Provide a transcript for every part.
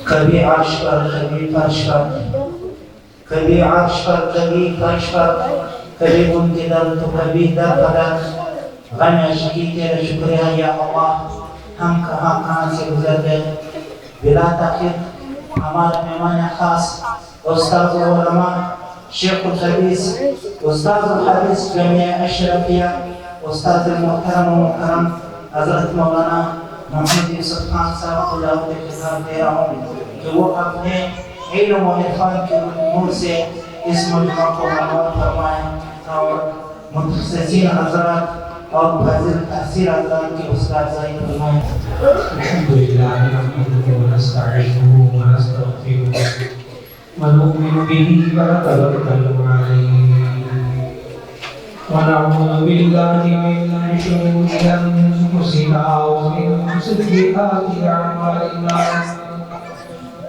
کبھی عرش پر کبھی فرش پر، کبھی عرش پر کبھی فرش پر، کبھی منتظر تو کبھی در قدر. غم عشقی تیرا شکریہ یا اللہ، ہم کہاں کہاں سے گزر گئے. بلا تاخیر ہمارا مہمان خاص استاد علماء شیخ الحدیث استاد الحدیث جامعہ اشرفیہ استاد محترم و مکرم حضرت مولانا محمد یوسف خان صاحب کو دعوت خطاب دے رہا ہوں کہ وہ اپنے علم و عرفان کے نور سے اس مجمع کو منور فرمائیں اور متخصصین حضرات اور فاضل تحصیل حضرات کی استاذائی فرمائیں. الحمدللہ نحمده ونستعینه ونستغفره ونؤمن به ونتوکل علیہ ونعوذ باللہ من شرور انفسنا ومن سیئات اعمالنا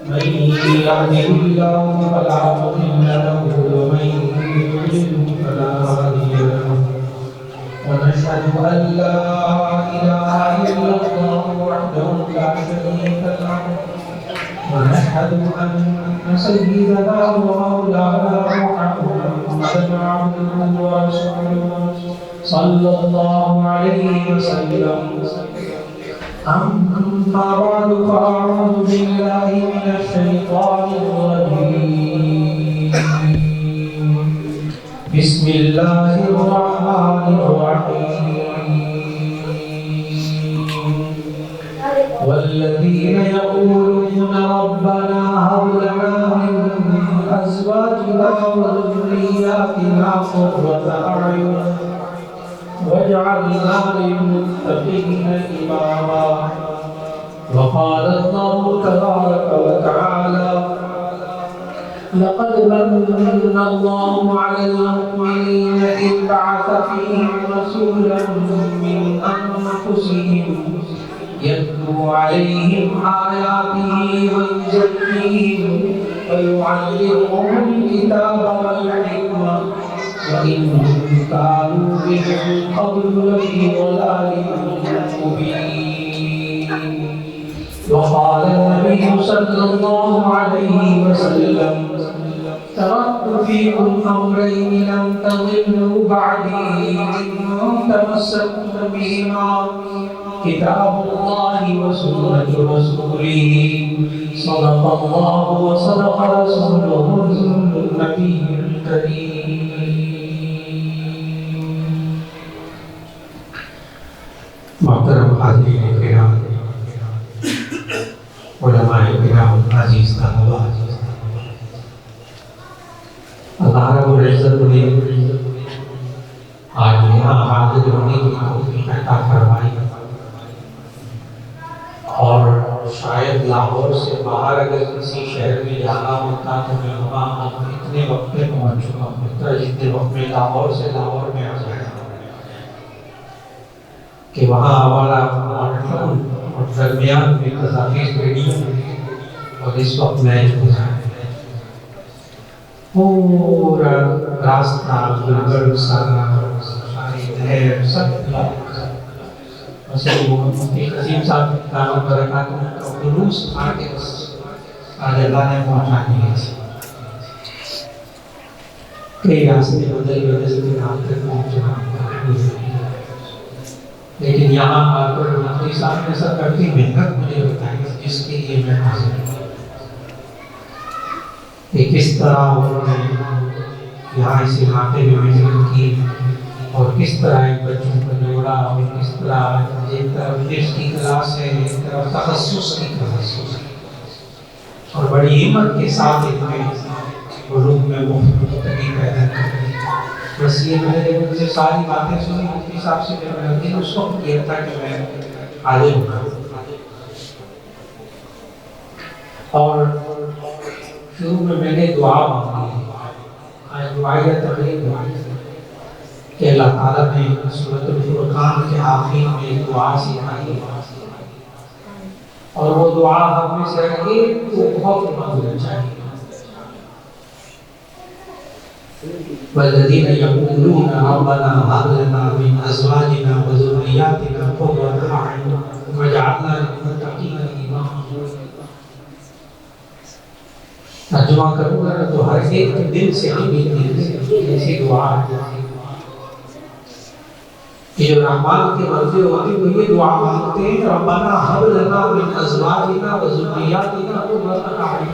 من یهده اللہ فلا مضل له ومن یضلل فلا هادی له ونشهد أن لا إله إلا الله وحده لا شريك له ونشهد أن سيدنا ومولانا محمدا عبده ورسوله صلى الله عليه وسلم. أما بعد فأعوذ بالله من الشيطان الرجيم. بسم الله الرحمن الرحيم. والذين يقولون ربنا هب لنا من أزواجنا وذرياتنا قرة أعين واجعلنا للمتقين إماما. وقال الله تبارك وتعالى لقد من الله على المؤمنين إذ بعث فيهم رسولا من أنفسهم يتلو عليهم آياته ويزكيهم ويعلمهم الكتاب والحكمة وإن كانوا من قبل لفي ضلال مبين. وقال النبي صلى الله عليه وسلم تركت فيكم أمرين لم تضلوا بعدي إن تمسكتم بهما كتاب الله وسنة رسوله صدق الله وصدق رسوله النبي الكريم. محترم حاضرین کرام، علماء کرام، عزیز طلباء، اللہ رب العزت نے آج یہاں حاضر ہونے کی توفیق عطا فرمائی اور شاید لاہور سے باہر اگر کسی شہر میں جانا ہوتا تو میں وہاں اتنے وقت میں پہنچ چکا ہوتا جتنے وقت میں لاہور سے لاہور میں آ جایا کہ وہاں ہمارا مانیٹرون اور درمیان میں قذافی اسٹیڈیم اور اس وقت میچ ہو رہا ہے. پورا راستہ گلگڑ سارا ساری دہر سب ویسے وہ مفتی قسیم صاحب دامت برکاتہ کا دروس آ کے بس آج اللہ نے پہنچا دیے تھے. کئی راستے بدل بدل کے نام تک پہنچنا، لیکن یہاں آ کر مفتی صاحب نے سب کرتی محنت مجھے بتائی جس کے لیے میں حاضر ہوں کہ کس طرح انہوں نے یہاں اس علاقے میں محنت کی اور کس طرح ایک بچوں کو جوڑا اور کس طرح ایک طرف انگلش کی کلاس ہے، ایک طرف تخصص کی کلاس اور بڑی ہمت کے ساتھ ان میں علوم میں مفتگی پیدا کی. بس یہ میں نے ان سے ساری باتیں سنی مفتی صاحب سے میں نے اس وقت کیا تھا کہ میں حاضر ہوں اور شروع میں نے دعا مانگی. آج دعائیہ تقریب ہوئی کہ اللہ تعالیٰ نے سورۃ الفرقان کے آخر میں ایک دعا سکھائی اور وہ دعا ہم میں سے ایک کو بہت مانگنا چاہیے. والذین یقولون ربنا هب لنا من ازواجنا وذرياتنا قرة اعین واجعلنا للمتقین اماما. ترجمہ کروں گا تو ہر ایک دل سے ایسی دعا ہے کہ جو رحمان کے بندے ہوتے ہیں وہ یہ دعا مانگتے ہیں ربنا ہب لنا من ازواجنا و ذریاتنا قرۃ اعین،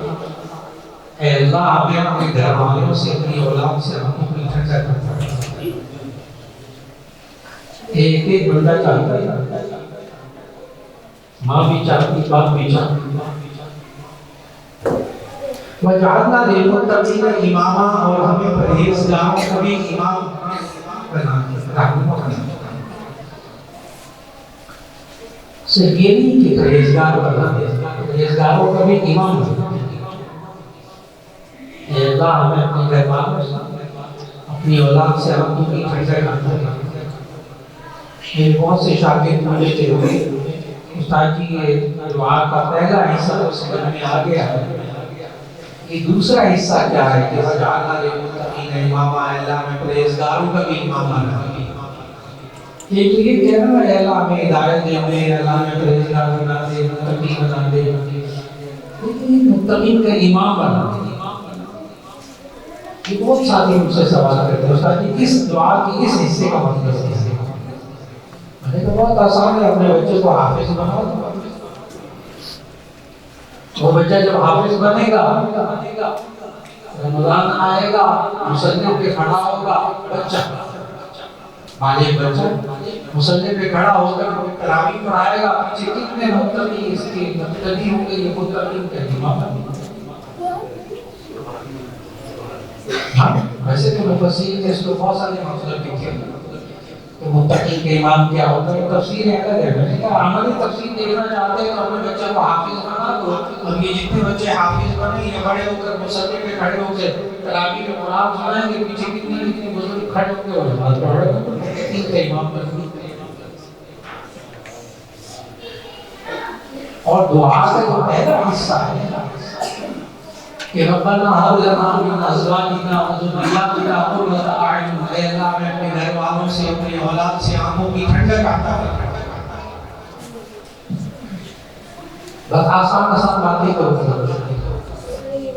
اے اللہ ہمیں اپنے گھر والوں سے اپنی اولاد سے ہم اپنی ٹھنڈک کرتا ہے۔ ایک ایک بندہ چاہتا ہے، ماں بھی چاہتی، باپ بھی چاہتی، وجعلنا للمتقین اماما، اور ہمیں پرہیزگاروں کو بھی امام بنا دیا۔ صرف یہ نہیں کہ پرہیزگار بنا دیا، پرہیزگاروں کا بھی امام بنا دیا۔ اے اللہ ہمیں اپنے گھر والوں سے اپنی اولاد سے ہم کو بھی ٹھنڈک عطا کر۔ میرے بہت سے شاگرد مجھے کہتے ہیں استاد جی یہ دعا کا پہلا حصہ تو سمجھ میں آ گیا ہے، یہ دوسرا حصہ کیا ہے کہ وجعلنا للمتقین اماما، اے اللہ ہمیں پرہیزگاروں کا بھی امام بنا دیا۔ ایک یہ کہنا ہے اللہ ہمیں ہدایت دے دے، اللہ ہمیں پرہیزگار بنا دے، متقی بنا دے، لیکن متقین کا امام بنا دے۔ یہ بہت ساتھی مجھ سے سوال کرتے ہیں استاد جی اس دعا کی اس حصے کا مطلب ہے؟ میں نے کہا بہت آسان ہے، اپنے بچے کو حافظ بنا دو۔ وہ بچہ جب حافظ بنے گا، رمضان آئے گا، مصلی پہ کھڑا ہوگا، بچہ بالغ بچہ مصلی پہ کھڑا ہو کر تراویح پڑھائے گا، پیچھے کتنے متقی اس کے مقتدی ہوں گے، یہ متقین کا امام بنے گا۔ ویسے تو مفسرین نے اس کو بہت سارے مطلب لکھے ہیں کہ متقین کے امام کیا ہوتا ہے، تفسیر الگ ہے۔ میں نے کہا عملی تفسیر دیکھنا چاہتے ہیں تو اپنے بچے کو حافظ بنا دو، اب یہ جتنے بچے حافظ بنے یہ بڑے ہو کر مصلی پہ کھڑے ہو کے تراویح میں قرآن سنائیں گے، پیچھے کتنے بزرگ کھڑے ہو کے نماز پڑھ رہے ہیں، متقین کا امام بن گئے۔ اور دعا کا جو پہلا حصہ ہے کہ ربنا ہب لنا من ازواجنا و ذریاتنا قرۃ اعین، اے اللہ ہمیں اپنے گھر والوں سے اپنی اولاد سے آنکھوں کی ٹھنڈک عطا کر۔ بس آسان آسان باتیں کرتے ہیں،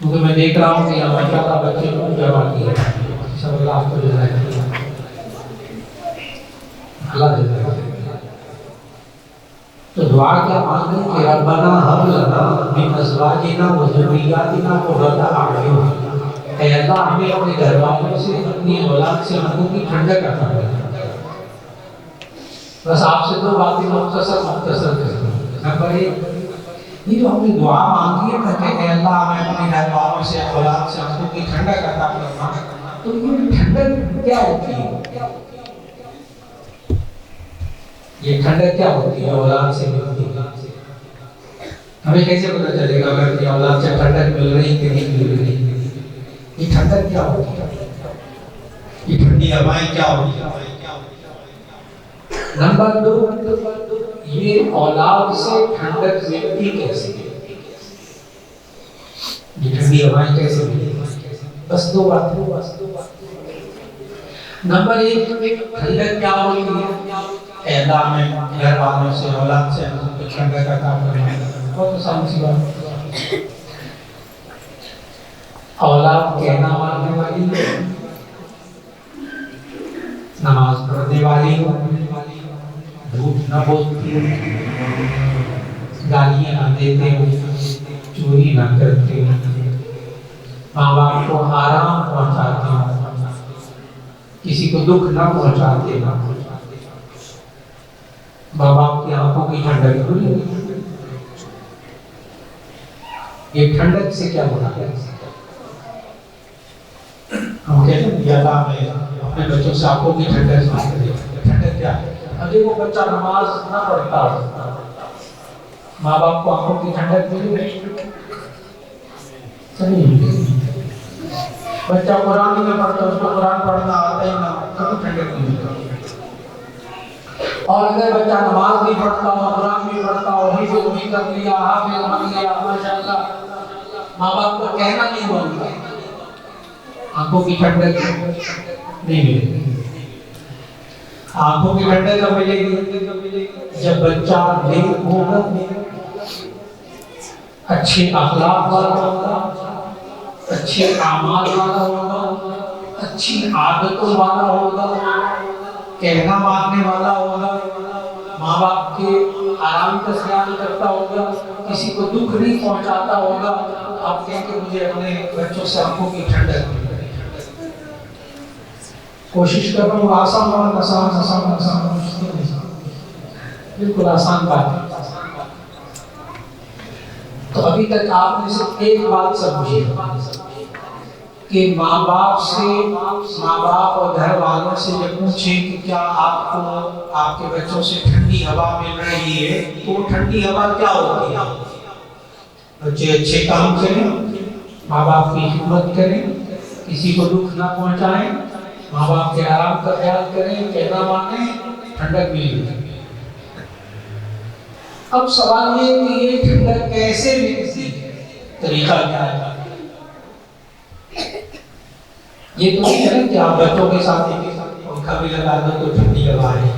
کیونکہ میں دیکھ رہا ہوں کہ یہاں ماشاءاللہ بچے کو جمع کیے سب، اللہ آپ کو جزائے اللہ جزائے۔ تو دعا کیا مانگیں کہ ربنا ہب لنا من ازواجنا و ذریاتنا قرۃ اعین، اے اللہ ہمیں اپنے گھر والوں سے اپنی اولاد سے آنکھوں کی ٹھنڈک عطا کر۔ بس آپ سے دو باتیں مختصر کرتے ہیں۔ نمبر ایک، یہ جو ہم نے دعا مانگی ہے کہ اے اللہ ہمیں اپنے گھر والوں سے اولاد سے آنکھوں کی ٹھنڈک عطا کرنا، تو یہ ٹھنڈک کیا ہوتی ہے؟ یہ ٹھنڈک کیا ہوتی ہے؟ اولاد سے ملتی ہے۔ ہمیں کیسے پتہ چلے گا اگر یہ اولاد سے ٹھنڈک مل رہی کہ نہیں مل رہی؟ یہ ٹھنڈک کیا ہوتی ہے؟ یہ ٹھنڈی ہوائیں کیا ہوتی ہیں؟ نمبر دو، یہ اولاد سے ٹھنڈک ملتی کیسے؟ یہ ٹھنڈی ہوائیں کیسے ملتی؟ بس دو باتیں۔ نمبر ایک، ٹھنڈک کیا ہوتی ہے؟ اے اللہ ہمیں گھر والوں سے اولاد سے ٹھنڈک عطا فرما۔ بہت آسان سی بات۔ اولاد کہنا ماننے والی، نماز پڑھنے والی، جھوٹ نہ بولتی، گالیاں نہ دیتے، چوری نہ کرتے، ماں باپ کو آرام پہنچاتے، کسی کو دکھ نہ پہنچاتے، ماں باپ کی آنکھوں کی ٹھنڈک کھلی۔ یہ ٹھنڈک سے کیا ہونا ہے؟ ہم کہتے ہیں یا اللہ میں اپنے بچوں سے آنکھوں کی ٹھنڈک مانگتے ہیں۔ ٹھنڈک کیا ہے؟ اگر وہ بچہ نماز نہ پڑھتا، ماں باپ کو آنکھوں کی ٹھنڈک ملی؟ نہیں۔ بچہ قرآن میں پڑھتا، اس کو قرآن پڑھنا آتا ہی نہ، کبھی ٹھنڈک نہیں ملتی۔ اور اگر بچہ نماز بھی پڑھتا ہو، قرآن بھی پڑھتا ہو، حفظ بھی کر لیا، حافظ بن گیا، ماشاءاللہ، ماں باپ کو کہنا نہیں بولتا، آنکھوں کی ٹھنڈک نہیں ملے گی۔ آنکھوں کی ٹھنڈک کب ملے گی؟ جب بچہ نیک ہوگا، اچھے اخلاق والا ہوگا، اچھے اعمال والا ہوگا، اچھی عادتوں والا ہوگا، کہنا ماننے والا ہوگا، ماں باپ کے آرام کا خیال کرتا ہوگا، کسی کو دکھ نہیں پہنچاتا ہوگا۔ آپ کہیں کہ مجھے اپنے بچوں سے آنکھوں کی ٹھنڈک کوشش کر رہا ہوں، آسان بات، آسان بالکل آسان بات ہے۔ تو ابھی تک آپ نے صرف ایک بات سمجھی کہ ماں باپ اور گھر والوں سے جب پوچھیں کہ کیا آپ کو آپ کے بچوں سے ٹھنڈی ہوا مل رہی ہے تو وہ ٹھنڈی ہوا کیا ہوتی ہے؟ بچے اچھے کام کریں، ماں باپ کی خدمت کریں، کسی کو دکھ نہ پہنچائیں، ماں باپ کے آرام کا خیال کریں، کہنا مانیں، ٹھنڈک ملی۔ اب سوال یہ کہ یہ ٹھنڈک کیسے ملتی ہے، طریقہ کیا ہے؟ یہ تو نہیں ہے کہ آپ بچوں کے ساتھ پنکھا بھی لگا دو تو ٹھنڈی ہوا آئے۔